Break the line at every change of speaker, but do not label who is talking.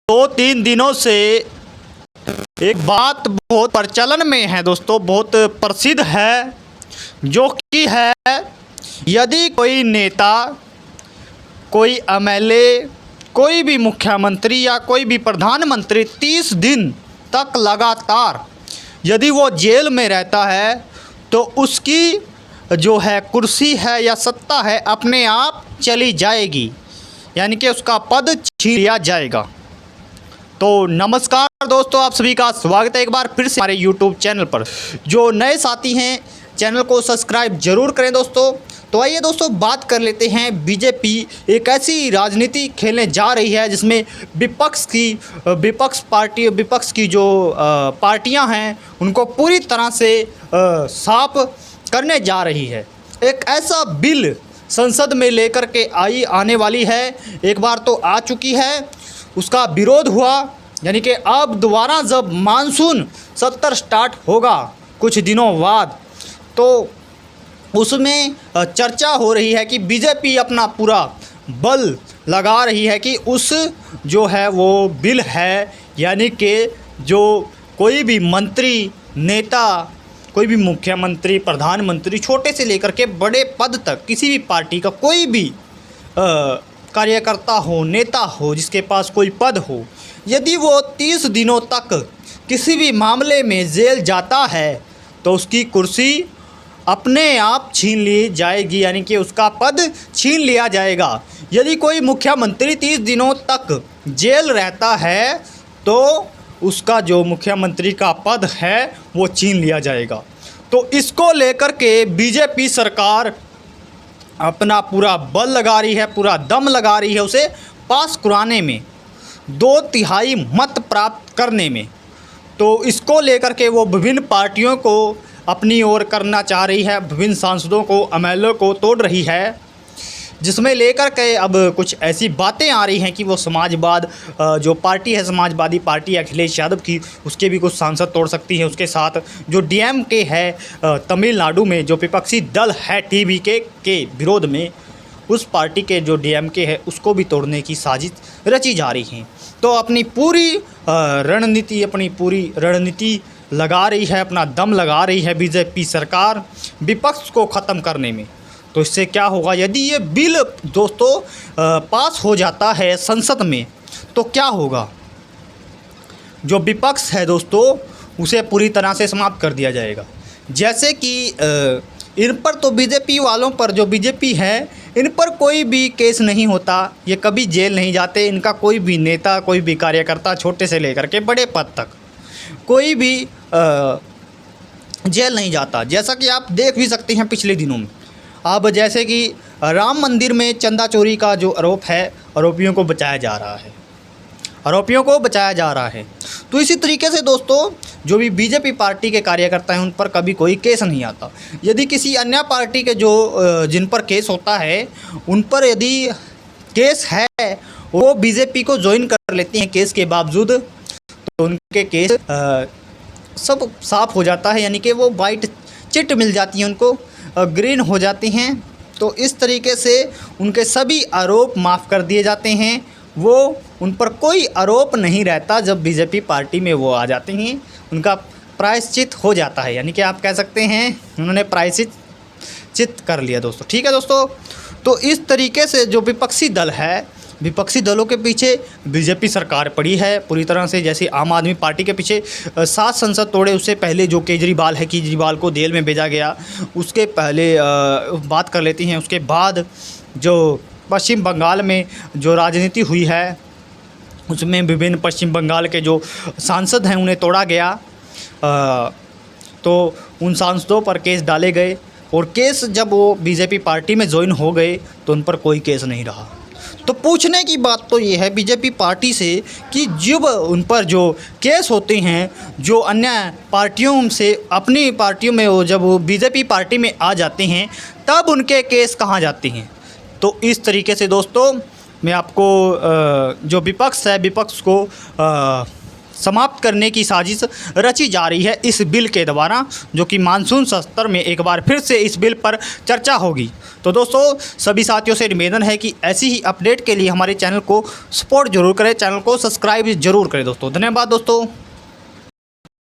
दो तीन दिनों से एक बात बहुत प्रचलन में है दोस्तों, बहुत प्रसिद्ध है, जो कि है यदि कोई नेता, कोई एमएलए, कोई भी मुख्यमंत्री या कोई भी प्रधानमंत्री 30 दिन तक लगातार यदि वो जेल में रहता है तो उसकी जो है कुर्सी है या सत्ता है अपने आप चली जाएगी, यानी कि उसका पद छीन लिया जाएगा। तो नमस्कार दोस्तों, आप सभी का स्वागत है एक बार फिर से हमारे YouTube चैनल पर। जो नए साथी हैं चैनल को सब्सक्राइब जरूर करें दोस्तों। तो आइए दोस्तों बात कर लेते हैं, बीजेपी एक ऐसी राजनीति खेलने जा रही है जिसमें विपक्ष की जो पार्टियां हैं उनको पूरी तरह से साफ करने जा रही है। एक ऐसा बिल संसद में लेकर के आने वाली है, एक बार तो आ चुकी है, उसका विरोध हुआ, यानी कि अब दोबारा जब मानसून सत्र स्टार्ट होगा कुछ दिनों बाद तो उसमें चर्चा हो रही है कि बीजेपी अपना पूरा बल लगा रही है कि उस जो है वो बिल है, यानी कि जो कोई भी मंत्री, नेता, कोई भी मुख्यमंत्री, प्रधानमंत्री, छोटे से लेकर के बड़े पद तक किसी भी पार्टी का कोई भी कार्यकर्ता हो, नेता हो, जिसके पास कोई पद हो, यदि वो 30 दिनों तक किसी भी मामले में जेल जाता है तो उसकी कुर्सी अपने आप छीन ली जाएगी, यानी कि उसका पद छीन लिया जाएगा। यदि कोई मुख्यमंत्री 30 दिनों तक जेल रहता है तो उसका जो मुख्यमंत्री का पद है वो छीन लिया जाएगा। तो इसको लेकर के बीजेपी सरकार अपना पूरा बल लगा रही है, पूरा दम लगा रही है उसे पास कराने में, 2/3 मत प्राप्त करने में। तो इसको लेकर के वो विभिन्न पार्टियों को अपनी ओर करना चाह रही है, विभिन्न सांसदों को, एमएलए को तोड़ रही है, जिसमें लेकर के अब कुछ ऐसी बातें आ रही हैं कि वो समाजवाद जो पार्टी है, समाजवादी पार्टी अखिलेश यादव की, उसके भी कुछ सांसद तोड़ सकती है। उसके साथ जो डीएमके है तमिलनाडु में, जो विपक्षी दल है टीवीके के विरोध में, उस पार्टी के जो डीएमके है उसको भी तोड़ने की साजिश रची जा रही है। तो अपनी पूरी रणनीति लगा रही है, अपना दम लगा रही है बीजेपी सरकार विपक्ष को ख़त्म करने में। तो इससे क्या होगा, यदि ये बिल दोस्तों पास हो जाता है संसद में तो क्या होगा, जो विपक्ष है दोस्तों उसे पूरी तरह से समाप्त कर दिया जाएगा। जैसे कि इन पर तो बीजेपी वालों पर, जो बीजेपी है, इन पर कोई भी केस नहीं होता, ये कभी जेल नहीं जाते, इनका कोई भी नेता, कोई भी कार्यकर्ता, छोटे से लेकर के बड़े पद तक कोई भी जेल नहीं जाता। जैसा कि आप देख भी सकते हैं पिछले दिनों में, अब जैसे कि राम मंदिर में चंदा चोरी का जो आरोप है, आरोपियों को बचाया जा रहा है। तो इसी तरीके से दोस्तों जो भी बीजेपी पार्टी के कार्यकर्ता हैं उन पर कभी कोई केस नहीं आता। यदि किसी अन्य पार्टी के जो जिन पर केस होता है उन पर यदि केस है, वो बीजेपी को ज्वाइन कर लेते हैं केस के बावजूद, तो उनके केस सब साफ हो जाता है, यानी कि वो वाइट चिट मिल जाती है उनको, ग्रीन हो जाती हैं। तो इस तरीके से उनके सभी आरोप माफ़ कर दिए जाते हैं, वो उन पर कोई आरोप नहीं रहता। जब बीजेपी पार्टी में वो आ जाते हैं उनका प्रायश्चित हो जाता है, यानी कि आप कह सकते हैं उन्होंने प्रायश्चित कर लिया दोस्तों। ठीक है दोस्तों, तो इस तरीके से जो विपक्षी दल है, विपक्षी दलों के पीछे बीजेपी सरकार पड़ी है पूरी तरह से। जैसे आम आदमी पार्टी के पीछे 7 संसद तोड़े, उससे पहले जो केजरीवाल को जेल में भेजा गया, उसके पहले बात कर लेते हैं। उसके बाद जो पश्चिम बंगाल में जो राजनीति हुई है उसमें विभिन्न पश्चिम बंगाल के जो सांसद हैं उन्हें तोड़ा गया, तो उन सांसदों पर केस डाले गए, और केस जब वो बीजेपी पार्टी में ज्वाइन हो गए तो उन पर कोई केस नहीं रहा। तो पूछने की बात तो ये है बीजेपी पार्टी से कि जब उन पर जो केस होते हैं, जो अन्य पार्टियों से अपनी पार्टियों में वो जब वो बीजेपी पार्टी में आ जाते हैं तब उनके केस कहाँ जाते हैं। तो इस तरीके से दोस्तों मैं आपको जो विपक्ष है, विपक्ष को समाप्त करने की साजिश रची जा रही है इस बिल के द्वारा, जो कि मानसून सत्र में एक बार फिर से इस बिल पर चर्चा होगी। तो दोस्तों सभी साथियों से निवेदन है कि ऐसी ही अपडेट के लिए हमारे चैनल को सपोर्ट जरूर करें, चैनल को सब्सक्राइब जरूर करें दोस्तों। धन्यवाद दोस्तों।